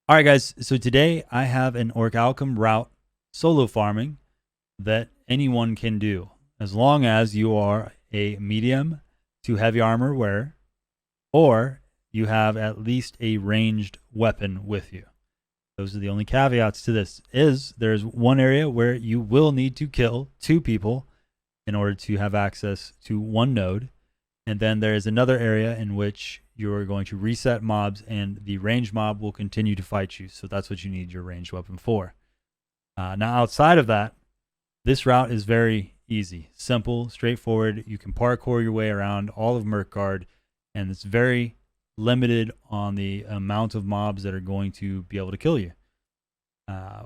All right, guys. So today I have an Orichalcum route solo farming that anyone can do as long as you are a medium to heavy armor wearer or you have at least a ranged weapon with you. Those are the only caveats to this. There's one area where you will need to kill 2 people in order to have access to one node. And then there is another area in which you're going to reset mobs and the ranged mob will continue to fight you. So that's what you need your ranged weapon for. Now, outside of that, this route is very easy, simple, straightforward. You can parkour your way around all of Myrkgard, and it's very limited on the amount of mobs that are going to be able to kill you.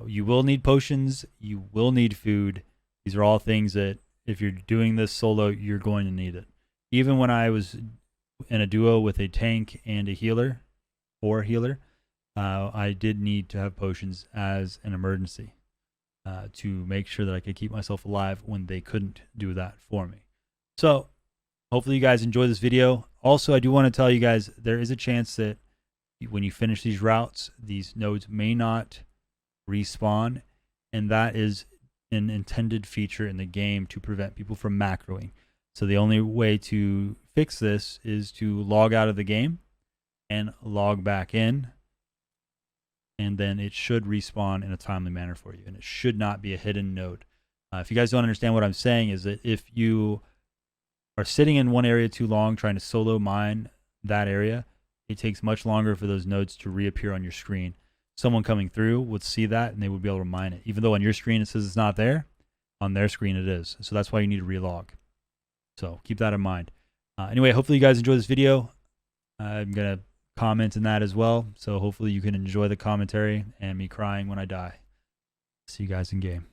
You will need potions. You will need food. These are all things that if you're doing this solo, you're going to need it. Even when I was in a duo with a tank and a healer, I did need to have potions as an emergency to make sure that I could keep myself alive when they couldn't do that for me. So hopefully you guys enjoy this video. Also, I do want to tell you guys there is a chance that when you finish these routes, these nodes may not respawn, and that is an intended feature in the game to prevent people from macroing. So the only way to fix this is to log out of the game and log back in, and then it should respawn in a timely manner for you, and it should not be a hidden node. If you guys don't understand what I'm saying, is that if you are sitting in one area too long trying to solo mine that area, it takes much longer for those nodes to reappear on your screen. Someone coming through would see that and they would be able to mine it. Even though on your screen it says it's not there, on their screen it is. So that's why you need to relog. So keep that in mind. Anyway, hopefully you guys enjoy this video. I'm going to comment in that as well. So hopefully you can enjoy the commentary and me crying when I die. See you guys in game.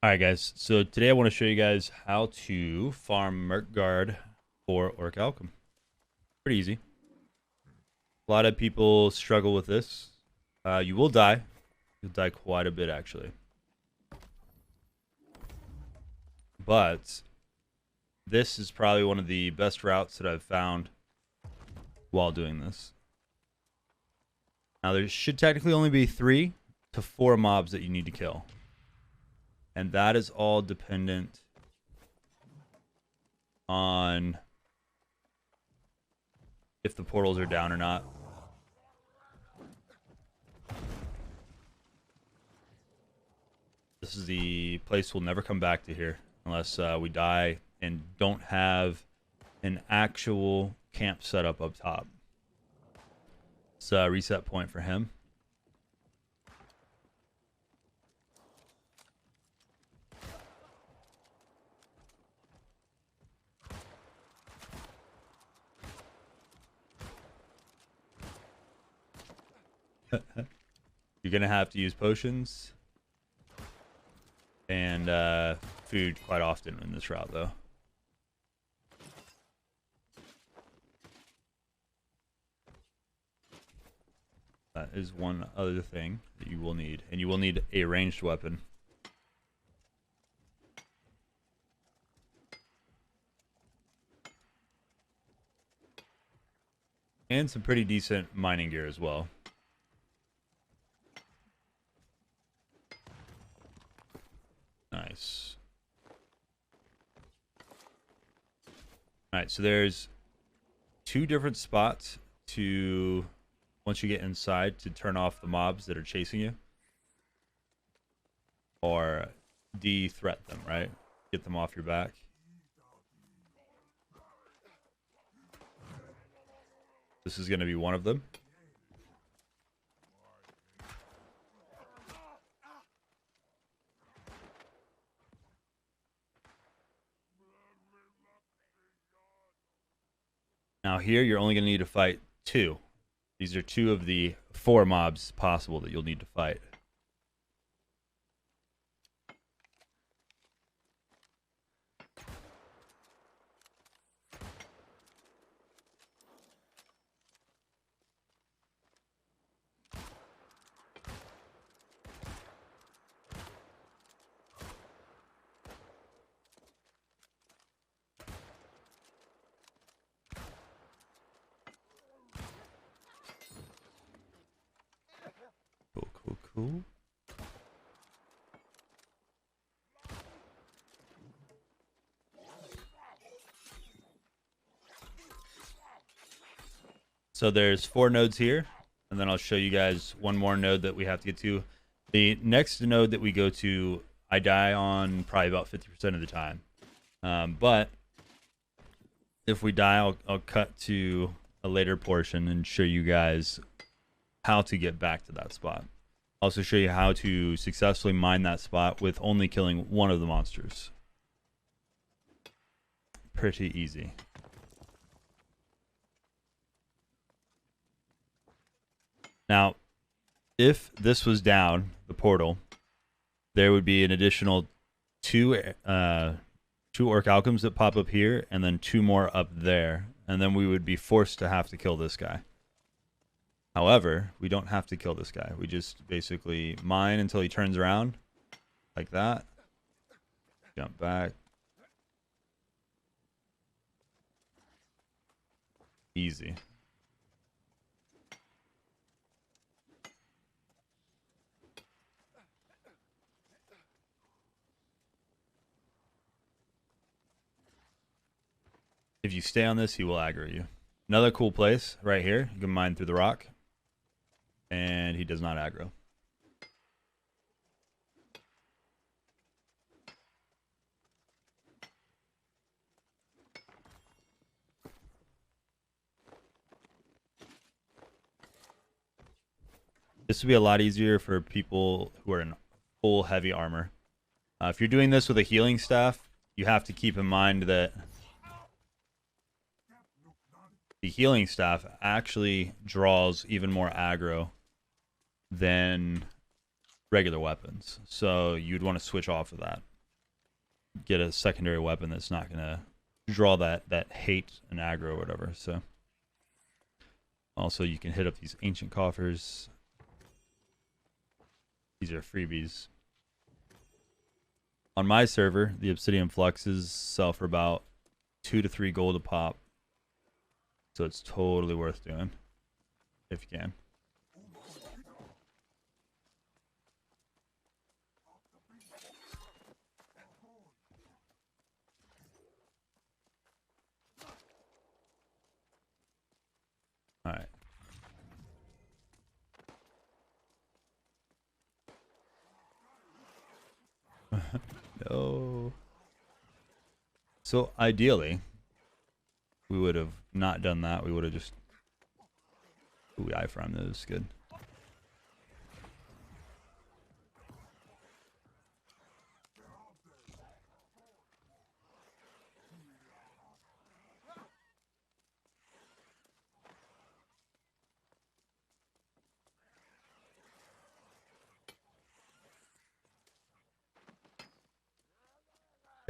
All right, guys. So today I want to show you guys how to farm Myrkgard Orichalcum. Pretty easy. A lot of people struggle with this. You will die. You'll die quite a bit, actually. But this is probably one of the best routes that I've found while doing this. Now, there should technically only be 3 to 4 mobs that you need to kill. And that is all dependent on if the portals are down or not. This is the place we'll never come back to here unless we die and don't have an actual camp set up top. It's a reset point for him. You're gonna have to use potions and food quite often in this route, though. That is one other thing that you will need, and you will need a ranged weapon. And some pretty decent mining gear as well. Nice. Alright, so there's 2 different spots to, once you get inside, to turn off the mobs that are chasing you. Or de-threat them, right? Get them off your back. This is going to be one of them. Now here, you're only going to need to fight 2. These are 2 of the 4 mobs possible that you'll need to fight. Cool. So there's 4 nodes here, and then I'll show you guys one more node that we have to get to. The next node that we go to, I die on probably about 50% of the time. But if we die, I'll cut to a later portion and show you guys how to get back to that spot. I'll also show you how to successfully mine that spot with only killing one of the monsters. Pretty easy. Now, if this was down, the portal, there would be an additional 2 Orichalcums that pop up here, and then 2 more up there, and then we would be forced to have to kill this guy. However, we don't have to kill this guy. We just basically mine until he turns around, like that. Jump back. Easy. If you stay on this, he will aggro you. Another cool place right here. You can mine through the rock. And he does not aggro. This would be a lot easier for people who are in full heavy armor. If you're doing this with a healing staff, you have to keep in mind that the healing staff actually draws even more aggro than regular weapons. So you'd want to switch off of that. Get a secondary weapon that's not going to draw that hate and aggro or whatever. So also you can hit up these ancient coffers. These are freebies. On my server, the obsidian fluxes sell for about 2 to 3 gold a pop. So it's totally worth doing if you can. All right. No. So ideally, we would have not done that. We would have just... Ooh, iframe, that was good.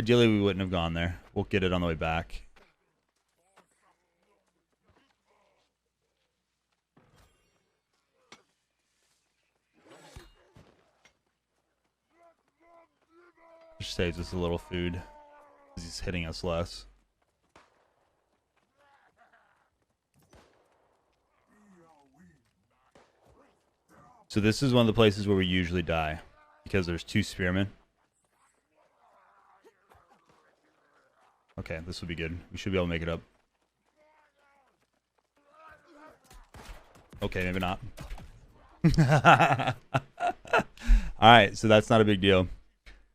Ideally, we wouldn't have gone there. We'll get it on the way back. Just saves us a little food because he's hitting us less. So this is one of the places where we usually die because there's 2 spearmen. Okay, this will be good. We should be able to make it up. Okay, maybe not. Alright, so that's not a big deal.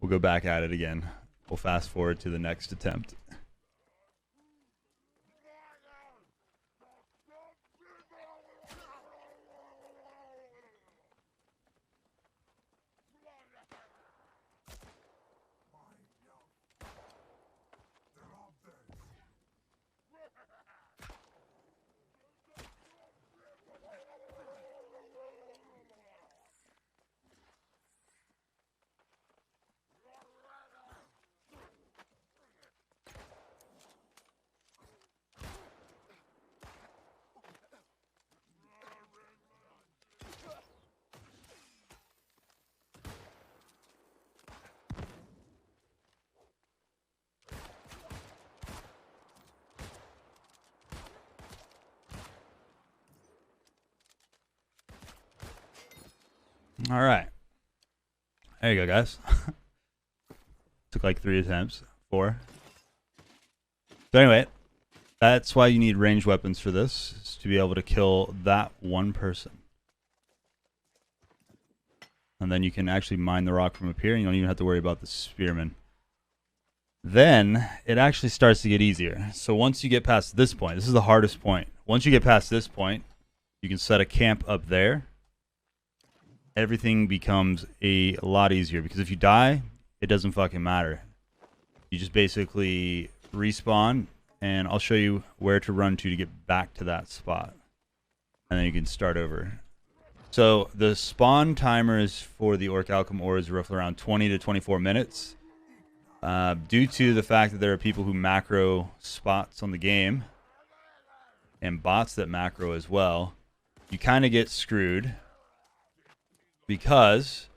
We'll go back at it again. We'll fast forward to the next attempt. All right. There you go, guys. Took like 3 attempts. 4. So anyway, that's why you need ranged weapons for this, is to be able to kill that one person. And then you can actually mine the rock from up here, and you don't even have to worry about the spearmen. Then it actually starts to get easier. So once you get past this point, this is the hardest point. Once you get past this point, you can set a camp up there. Everything becomes a lot easier, because if you die, it doesn't fucking matter. You just basically respawn, and I'll show you where to run to get back to that spot. And then you can start over. So the spawn timers for the Orichalcum ore is roughly around 20 to 24 minutes. Due to the fact that there are people who macro spots on the game, and bots that macro as well, you kind of get screwed, because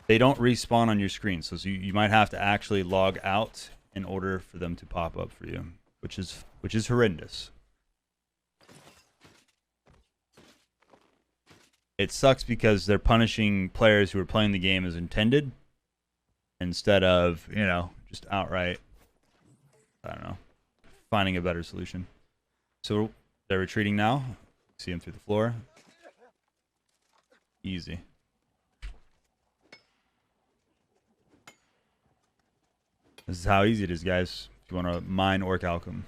they don't respawn on your screen. So you might have to actually log out in order for them to pop up for you, which is horrendous. It sucks because they're punishing players who are playing the game as intended, instead of, you know, just outright, I don't know, finding a better solution. So they're retreating now. See them through the floor. Easy. This is how easy it is, guys, if you want to mine Orichalcum.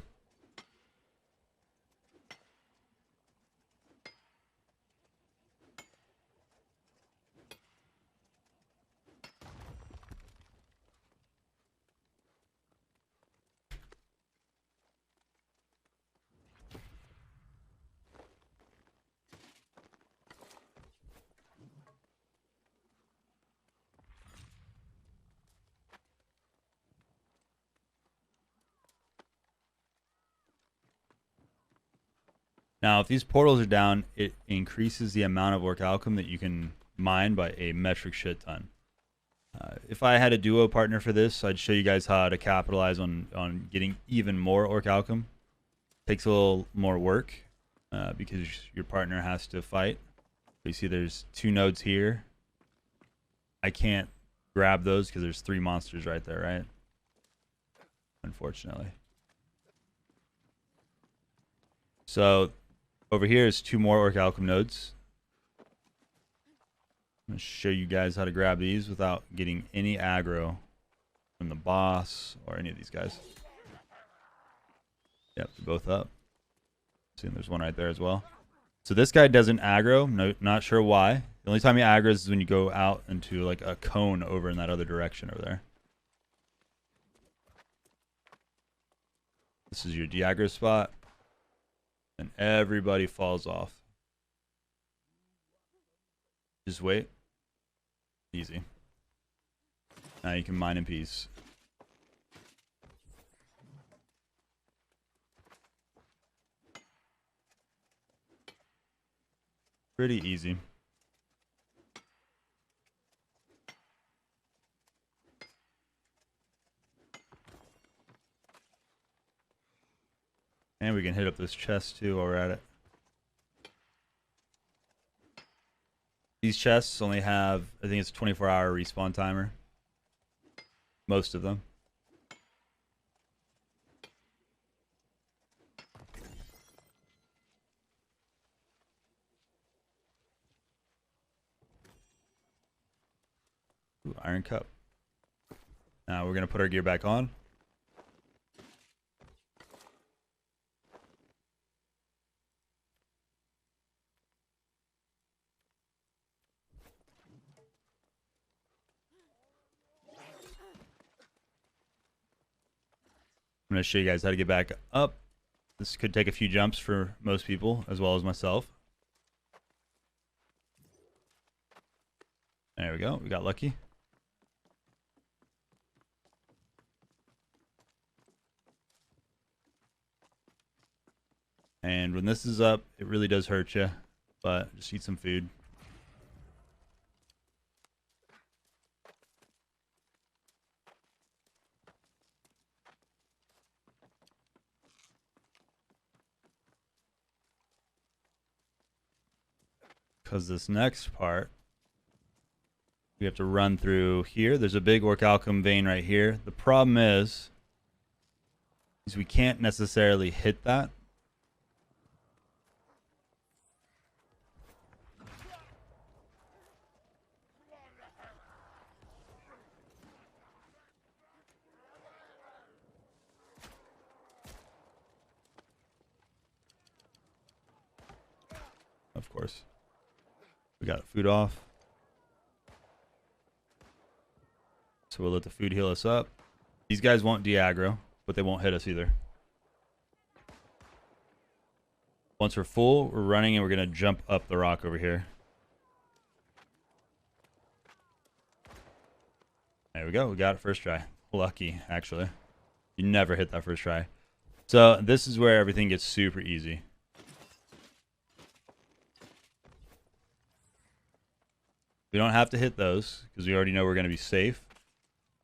Now, if these portals are down, it increases the amount of Orichalcum that you can mine by a metric shit ton. If I had a duo partner for this, I'd show you guys how to capitalize on getting even more Orichalcum. Takes a little more work because your partner has to fight. You see there's 2 nodes here. I can't grab those because there's 3 monsters right there, right? Unfortunately. So over here is 2 more Orichalcum nodes. I'm going to show you guys how to grab these without getting any aggro from the boss or any of these guys. Yep, they're both up. See, there's one right there as well. So this guy doesn't aggro. No, not sure why. The only time he aggroes is when you go out into like a cone over in that other direction over there. This is your de-aggro spot. And everybody falls off. Just wait. Easy. Now you can mine in peace. Pretty easy. And we can hit up this chest too while we're at it. These chests only have, I think it's a 24-hour respawn timer. Most of them. Ooh, iron cup. Now we're going to put our gear back on. I'm going to show you guys how to get back up. This could take a few jumps for most people, as well as myself. There we go. We got lucky. And when this is up, it really does hurt you, but just eat some food. Because this next part We have to run through here. There's a big Orichalcum vein right here. The problem is we can't necessarily hit that. Of course. We got food off. So we'll let the food heal us up. These guys won't de-aggro, but they won't hit us either. Once we're full, we're running and we're going to jump up the rock over here. There we go. We got it first try. Lucky, actually. You never hit that first try. So this is where everything gets super easy. We don't have to hit those because we already know we're going to be safe.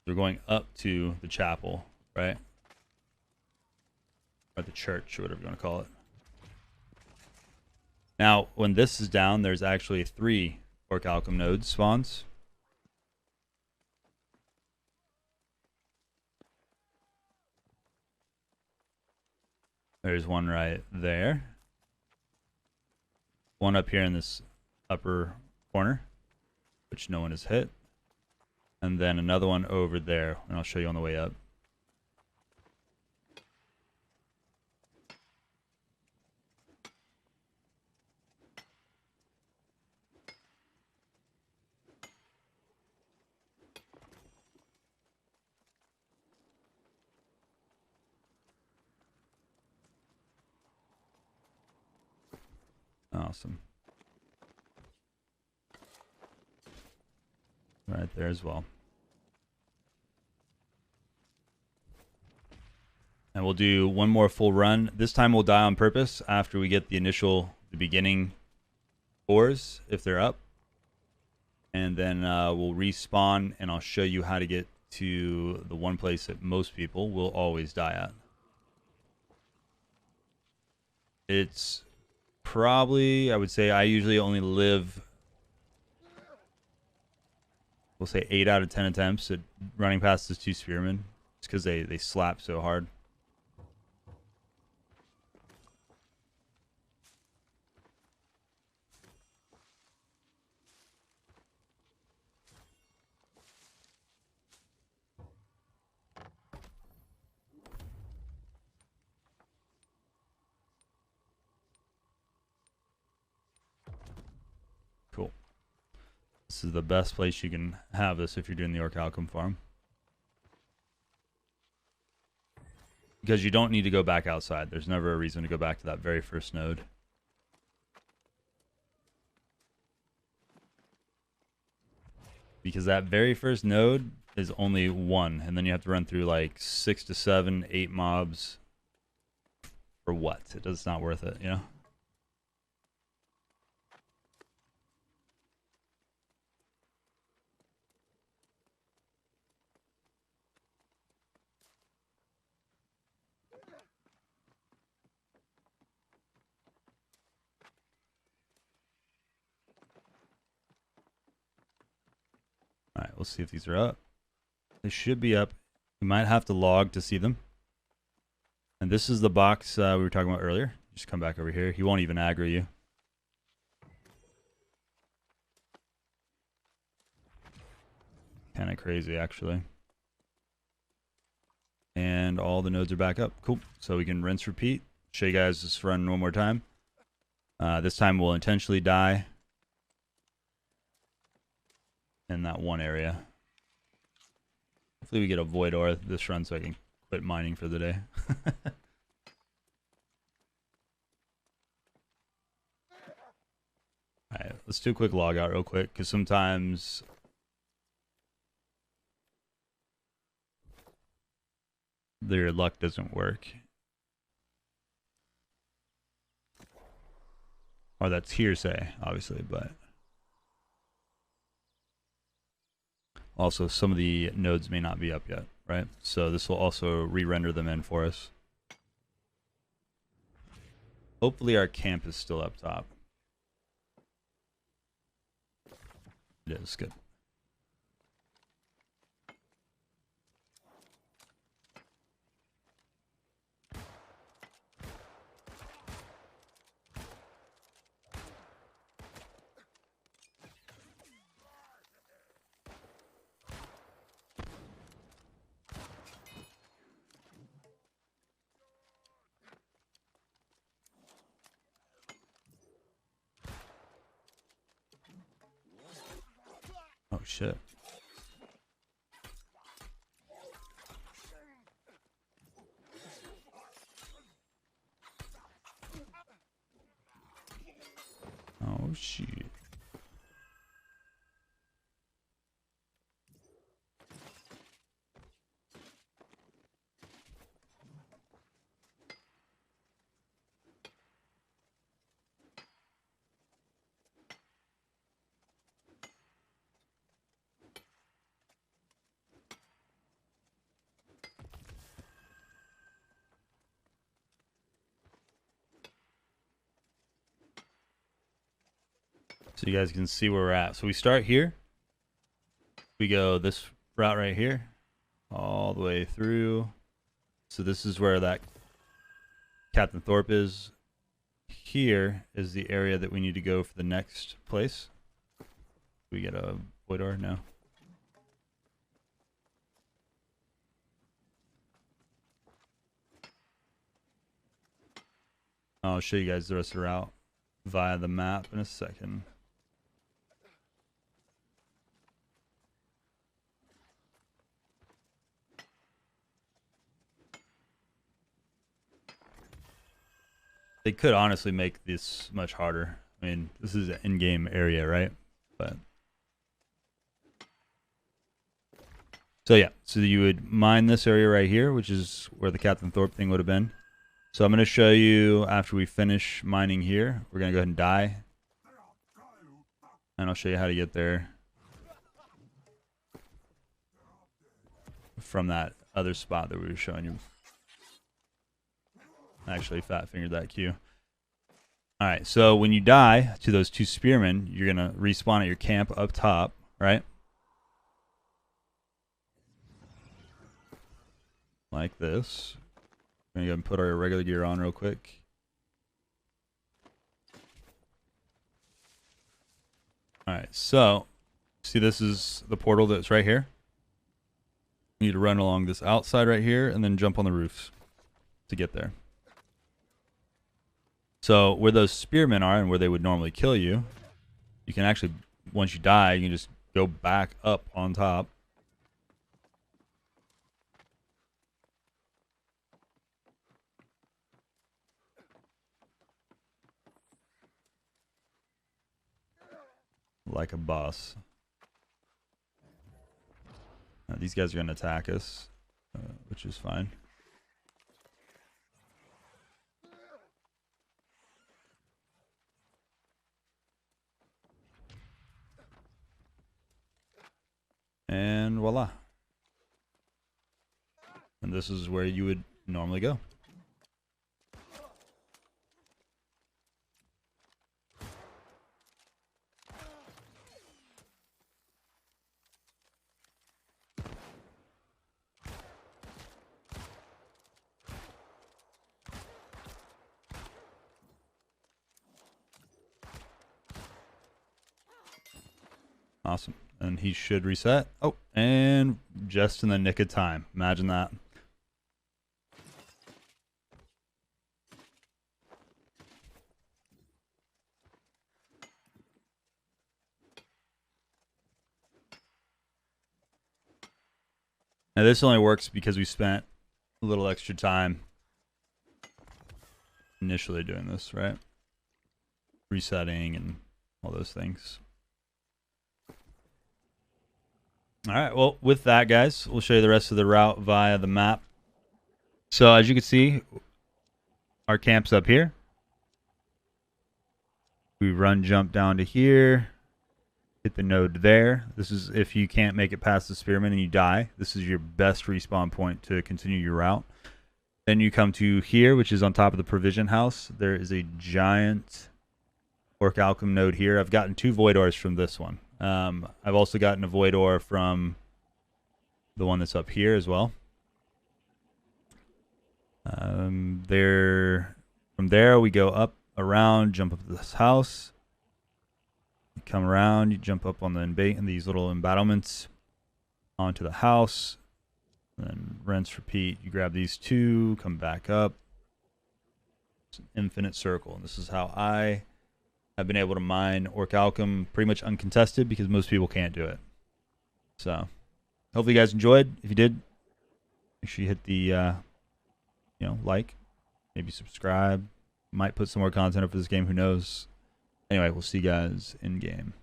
We're going up to the chapel, right? Or the church, or whatever you want to call it. Now, when this is down, there's actually 3 Orichalcum nodes spawns. There's one right there. One up here in this upper corner, which no one has hit. And then another one over there, and I'll show you on the way up. Awesome. Right there as well. And we'll do one more full run. This time we'll die on purpose after we get the beginning ores, if they're up. And then we'll respawn, and I'll show you how to get to the one place that most people will always die at. It's probably, I would say I usually only live, we'll say 8 out of 10 attempts at running past those 2 spearmen. It's because they slap so hard. Cool. This is the best place you can have this if you're doing the Orichalcum farm. Because you don't need to go back outside. There's never a reason to go back to that very first node. Because that very first node is only 1, and then you have to run through like 6 to 7, 8 mobs. For what? It's not worth it, you know? All right, we'll see if these are up. They should be up. You might have to log to see them. And this is the box we were talking about earlier. Just come back over here. He won't even aggro you. Kind of crazy, actually. And all the nodes are back up. Cool. So we can rinse, repeat. Show you guys this run one more time. This time we'll intentionally die in that one area. Hopefully we get a void ore this run so I can quit mining for the day. Alright, let's do a quick log out real quick, because sometimes their luck doesn't work. Or that's hearsay, obviously, but also some of the nodes may not be up yet, right? So this will also re-render them in for us. Hopefully our camp is still up top. It is good. shit. Oh shit. So you guys can see where we're at. So we start here. We go this route right here, all the way through. So this is where that Captain Thorpe is. Here is the area that we need to go for the next place. We get a void door? No. I'll show you guys the rest of the route via the map in a second. They could honestly make this much harder. I mean, this is an in-game area, right? But so yeah, so you would mine this area right here, which is where the Captain Thorpe thing would have been. So I'm going to show you after we finish mining here. We're going to go ahead and die. And I'll show you how to get there from that other spot that we were showing you. Actually fat fingered that Q. Alright, so when you die to those two spearmen, you're going to respawn at your camp up top, right? Like this. We're going to go and put our regular gear on real quick. Alright, so see, this is the portal that's right here. You need to run along this outside right here and then jump on the roofs to get there. So where those spearmen are and where they would normally kill you, you can actually, once you die, you can just go back up on top. Like a boss. Now, these guys are going to attack us, which is fine. And voila. And this is where you would normally go. Awesome. And he should reset. Oh, and just in the nick of time. Imagine that. Now this only works because we spent a little extra time initially doing this, right? Resetting and all those things. All right, well, with that, guys, we'll show you the rest of the route via the map. So as you can see, our camp's up here. We run, jump down to here, hit the node there. This is if you can't make it past the spearman and you die. This is your best respawn point to continue your route. Then you come to here, which is on top of the provision house. There is a giant Orichalcum node here. I've gotten 2 void ores from this one. I've also gotten a void ore from the one that's up here as well. From there we go up around, jump up to this house. You come around, you jump up on these little embattlements onto the house. Then rinse, repeat. You grab these 2, come back up. It's an infinite circle, and this is how I've been able to mine Orichalcum pretty much uncontested because most people can't do it. So hopefully you guys enjoyed. If you did, make sure you hit the like, maybe subscribe. Might put some more content up for this game, who knows. Anyway, we'll see you guys in game.